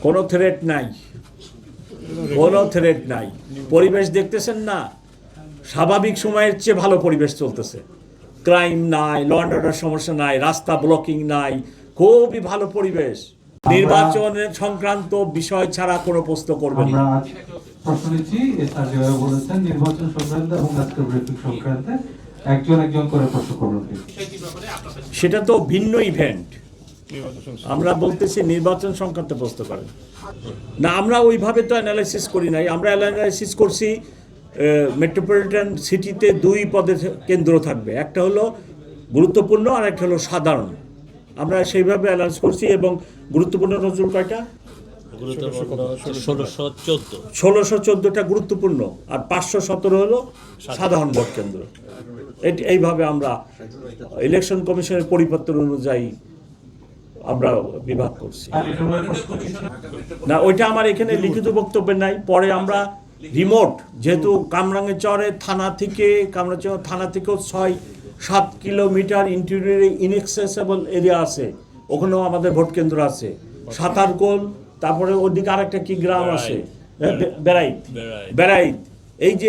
কোনো থ্রেট নাই, কোনো থ্রেট নাই। পরিবেশ দেখতেছেন না, স্বাভাবিক সময়ের চেয়ে ভালো পরিবেশ চলতেছে। ক্রাইম নাই, ল অ্যান্ড অর্ডার সমস্যা নাই, রাস্তা ব্লকিং নাই, খুবই ভালো পরিবেশ। নির্বাচনের সংক্রান্ত বিষয় ছাড়া কোনো প্রশ্ন করবেন না। প্রশ্ন নিচ্ছি, বলেছেন নির্বাচন সংক্রান্ত এবং আজকের ব্রিফিং সংক্রান্তে একজন একজন করে প্রশ্ন করবেন। সেটা তো ভিন্ন ইভেন্ট। আমরা বলতেছি নির্বাচন সংক্রান্ত প্রশ্ন করেন না, আমরা ওইভাবে তো অ্যানালাইসিস করি নাই। আমরা অ্যানালাইসিস করছি মেট্রোপলিটন সিটিতে দুই পদের কেন্দ্র থাকবে, একটা হলো গুরুত্বপূর্ণ আর একটা হলো সাধারণ। আমরা সেইভাবে অ্যানালাইস করছি এবং গুরুত্বপূর্ণ নজরুল কয়টা? 1614টা গুরুত্বপূর্ণ আর 517 হলো সাধারণ ভোট কেন্দ্র। এইভাবে আমরা ইলেকশন কমিশনের পরিপত্র অনুযায়ী আমরা বিভাগ করছি। না, ওইটা আমার এখানে লিখিত বক্তব্য নাই। পরে আমরা রিমোট, যেহেতু কামরাঙ্গীরচরে থানা থেকেও 6-7 কিলোমিটার ইন্টেরিয়রে ইনএক্সেসেবল এরিয়া আছে, ওখানেও আমাদের ভোট কেন্দ্র আছে। সাতারকোল, তারপরে ওদিকে আরেকটা কি গ্রাম আছে, বেড়াইত।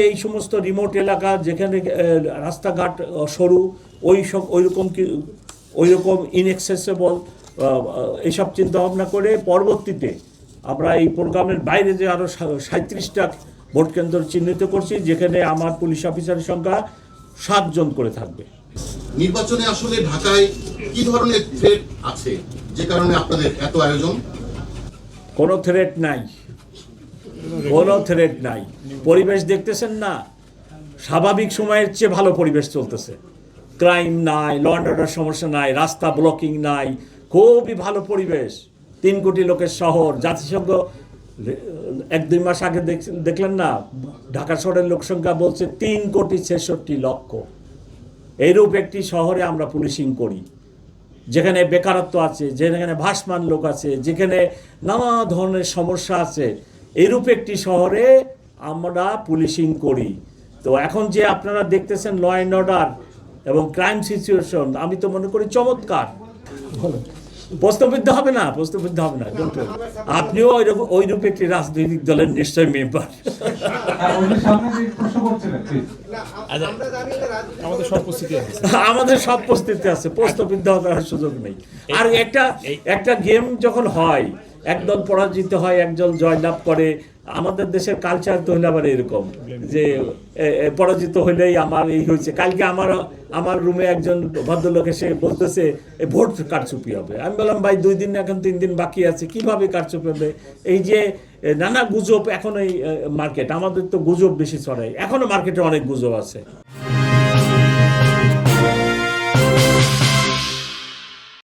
এই সমস্ত রিমোট এলাকা যেখানে রাস্তাঘাট সরু, ওইরকম ইনএক্সেসেবল, এইসব চিন্তা ভাবনা করে পরবর্তীতে আমরা এই প্রোগ্রামের বাইরে যে আরও 37টা ভোট কেন্দ্র চিহ্নিত করছি, যেখানে আমার পুলিশ অফিসারের সংখ্যা 7 জন করে থাকবে। নির্বাচনে আসলে ঢাকায় কি ধরনের থ্রেট আছে যে কারণে আপনাদের এত আয়োজন? কোনো থ্রেট নাই, কোনো থ্রেট নাই। পরিবেশ দেখতেছেন না, স্বাভাবিক সময়ের চেয়ে ভালো পরিবেশ চলতেছে। ক্রাইম নাই, ল অ্যান্ড অর্ডার সমস্যা নাই, রাস্তা ব্লকিং নাই, খুবই ভালো পরিবেশ। 3 কোটি লোকের শহর। জাতিসংঘ 1-2 মাস আগে দেখলেন না, ঢাকা শহরের লোকসংখ্যা বলছে 3,63,00,000। এইরূপ একটি শহরে আমরা পুলিশিং করি, যেখানে বেকারত্ব আছে, যেখানে ভাসমান লোক আছে, যেখানে নানা ধরনের সমস্যা আছে, এইরূপ একটি শহরে আমরা পুলিশিং করি। তো এখন যে আপনারা দেখতেছেন ল অ্যান্ড অর্ডার এবং ক্রাইম সিচুয়েশন, আমি তো মনে করি চমৎকার। প্রশ্নবিদ্ধ হবে না। আপনিও ওইরূপ একটি রাজনৈতিক দলের নিশ্চয় মেম্বার। আমাদের সব প্রস্তুতি আছে, প্রশ্নবিদ্ধ হওয়ার সুযোগ নেই। আর একটা গেম যখন হয়, একদল পরাজিত হয়, একদল জয়লাভ করে। আমাদের দেশের কালচার তো হলে আবার এরকম যে পরাজিত হইলেই আমার এই হয়েছে। কালকে আমার রুমে একজন ভদ্রলোক এসে বলতেছে ভোট কারচুপি হবে। আমি বললাম, ভাই 2 দিন, এখন 3 দিন বাকি আছে, কিভাবে কারচুপি হবে? এই যে নানা গুজব এখন এই মার্কেট, আমাদের তো গুজব বেশি ছড়ায়, এখনো মার্কেটে অনেক গুজব আছে।